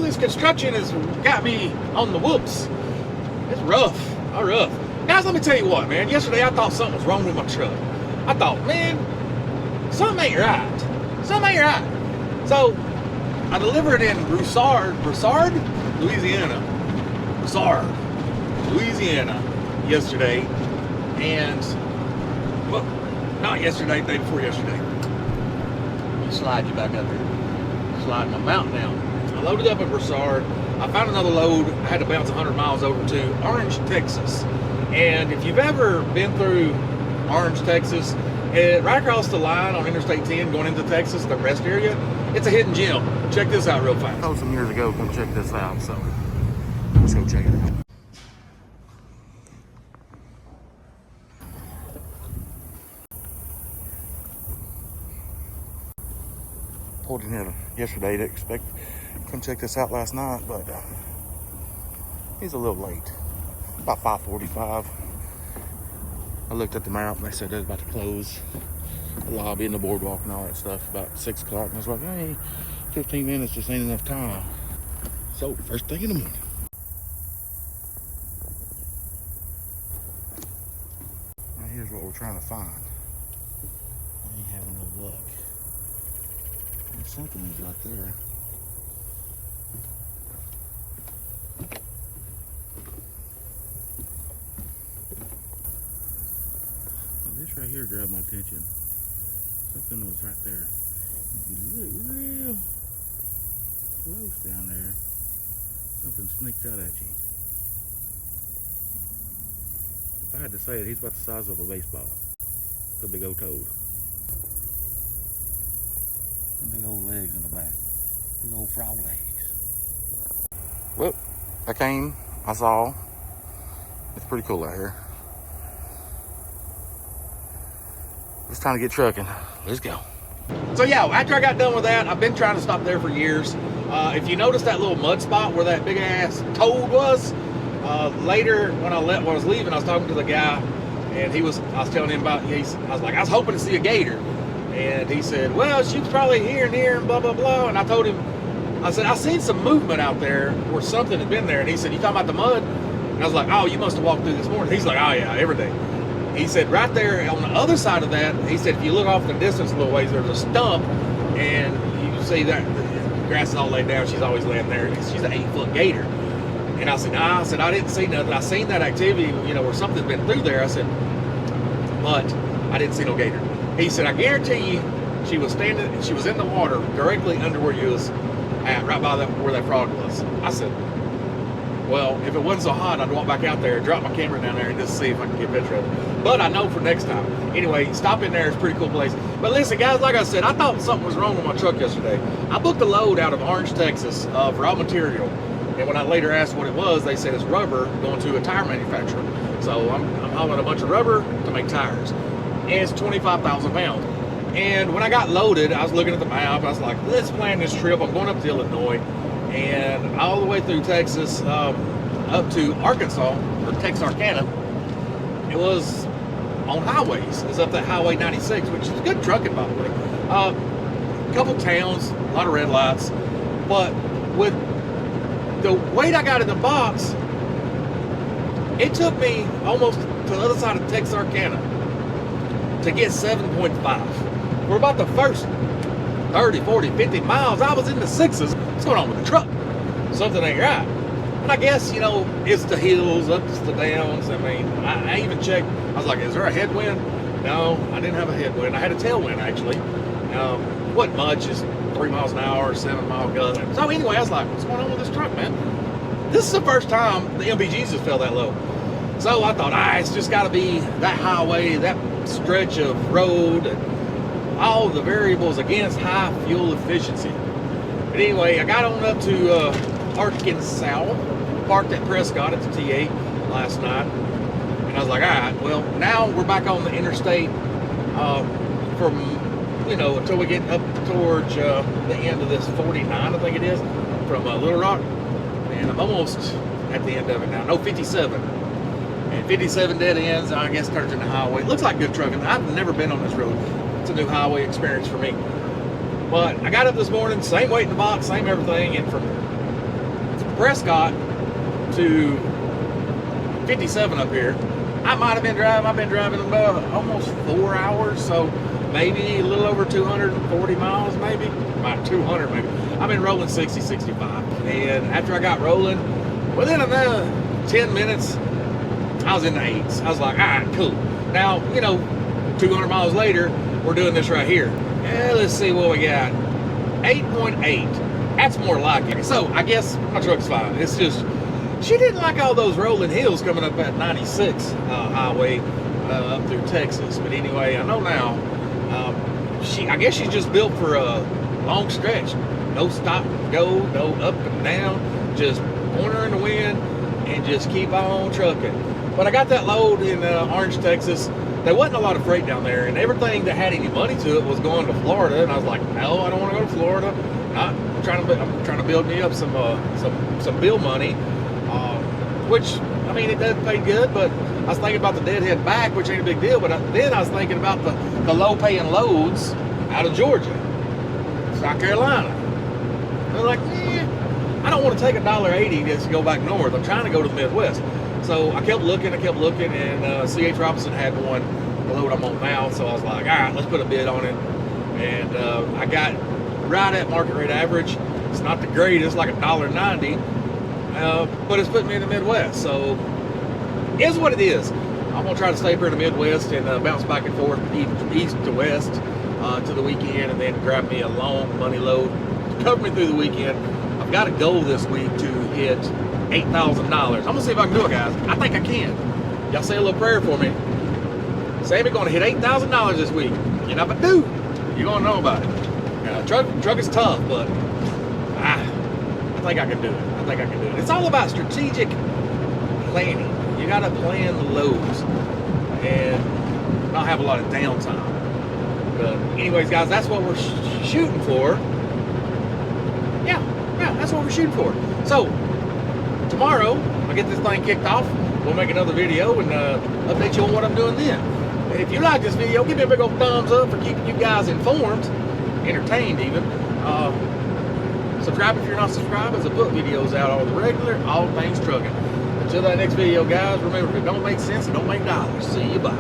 this construction has got me on the whoops. It's rough, rough. Guys, let me tell you what, man. Yesterday I thought something was wrong with my truck. I thought, man, something ain't right. Something ain't right. So I delivered in Broussard, Louisiana. Louisiana yesterday. And, well, not yesterday, the day before yesterday. Let me slide you back up here. Slide my mount down. I loaded up in Broussard. I found another load. I had to bounce 100 miles over to Orange, Texas. And if you've ever been through Orange, Texas, right across the line on Interstate 10 going into Texas, the rest area, it's a hidden gem. Check this out real fast. Oh, some years ago, come check this out. So let's go check it out. Pulled in here yesterday to come check this out last night, but he's a little late. About 5:45. I looked at the map and they said they was about to close the lobby and the boardwalk and all that stuff about 6 o'clock. And I was like, hey, 15 minutes just ain't enough time. So first thing in the morning. Now here's what we're trying to find. I ain't having no luck. There's something right there. This right here grabbed my attention. Something was right there. If you look real close down there, something sneaks out at you. If I had to say it, he's about the size of a baseball. It's a big old toad. Them big old legs in the back. Big old frog legs. Well, I saw. It's pretty cool out here. It's time to get trucking. Let's go. So yeah, after I got done with that, I've been trying to stop there for years. If you notice that little mud spot where that big ass toad was, later when I was leaving, I was talking to the guy, and I was telling him about. I was hoping to see a gator, and he said, well, she was probably here and here and blah blah blah. And I told him, I said, I seen some movement out there where something had been there, and he said, you talking about the mud? And I was like, oh, you must have walked through this morning. He's like, oh yeah, every day. He said right there on the other side of that, he said if you look off in the distance a little ways, there's a stump, and you see that the grass is all laid down. She's always laying there. She's an 8-foot gator. And I said, nah, I didn't see nothing. I seen that activity, where something's been through there. I said, but I didn't see no gator. He said, I guarantee you, she was in the water directly under where you was at, right by where that frog was. I said, well, if it wasn't so hot, I'd walk back out there, drop my camera down there, and just see if I can get a picture of it. But I know for next time. Anyway, stop in there. It's a pretty cool place. But listen, guys, like I said, I thought something was wrong with my truck yesterday. I booked a load out of Orange, Texas of raw material. And when I later asked what it was, they said it's rubber going to a tire manufacturer. So I'm hauling a bunch of rubber to make tires. And it's 25,000 pounds. And when I got loaded, I was looking at the map. I was like, let's plan this trip. I'm going up to Illinois. And all the way through Texas, up to Arkansas, or Texarkana, it was on highways. It was up that Highway 96, which is good trucking, by the way. A couple towns, a lot of red lights. But with the weight I got in the box, it took me almost to the other side of Texarkana to get 7.5. For about the first 30, 40, 50 miles, I was in the 6s. What's going on with the truck? Something ain't right. And I guess, it's the hills, ups the downs. I mean, I even checked. I was like, is there a headwind? No, I didn't have a headwind. I had a tailwind, actually. Wasn't much, just 3 miles an hour, 7 mile gust. So anyway, I was like, what's going on with this truck, man? This is the first time the MPGs has fell that low. So I thought, it's just got to be that highway, that stretch of road, and all the variables against high fuel efficiency. But anyway, I got on up to Arkansas, parked at Prescott at the T8 last night, and I was like, all right, well, now we're back on the interstate until we get up towards the end of this 49, I think it is, from Little Rock, and I'm almost at the end of it now. No, 57. And 57 dead ends, I guess, turns into highway. It looks like good trucking. I've never been on this road. It's a new highway experience for me. But I got up this morning, same weight in the box, same everything, and from Prescott to 57 up here, I've been driving about almost 4 hours, so maybe a little over 240 miles, maybe about 200 maybe. I've been rolling 60, 65, and after I got rolling, within another 10 minutes, I was in the 8s. I was like, all right, cool. Now, you know, 200 miles later, we're doing this right here. Let's see what we got. 8.8. That's more like it. So I guess my truck's fine. It's just, she didn't like all those rolling hills coming up at 96 highway up through Texas. But anyway, I know now. I guess she's just built for a long stretch. No stop and go, no up and down. Just point her in the wind and just keep on trucking. But I got that load in Orange, Texas. There wasn't a lot of freight down there, and everything that had any money to it was going to Florida. And I was like, no, I don't want to go to Florida. I'm trying to build me up some bill money, which, I mean, it does pay good. But I was thinking about the deadhead back, which ain't a big deal. But then I was thinking about the low-paying loads out of Georgia, South Carolina. And I'm like, I don't want to take $1.80 just to go back north. I'm trying to go to the Midwest. So I kept looking, and C.H. Robinson had one, the load I'm on now. So I was like, all right, let's put a bid on it. And I got right at market rate average. It's not the greatest, like $1.90, but it's putting me in the Midwest. So it's what it is. I'm gonna try to stay here in the Midwest and bounce back and forth east to west to the weekend, and then grab me a long money load to cover me through the weekend. I've got a goal this week to hit $8,000. I'm gonna see if I can do it, guys. I think I can. Y'all say a little prayer for me. Say we're gonna hit $8,000 this week. You know, if I do, you're gonna know about it. Truck is tough, but I think I can do it. It's all about strategic planning. You gotta plan the loads and not have a lot of downtime. But anyways, guys, that's what we're shooting for. Yeah, that's what we're shooting for. So tomorrow, I get this thing kicked off. We'll make another video and update you on what I'm doing then. If you like this video, give me a big old thumbs up for keeping you guys informed, entertained even. Subscribe if you're not subscribed, as I put videos out all the regular, all things trucking. Until that next video, guys, remember, if it don't make sense, it don't make dollars. See you, bye.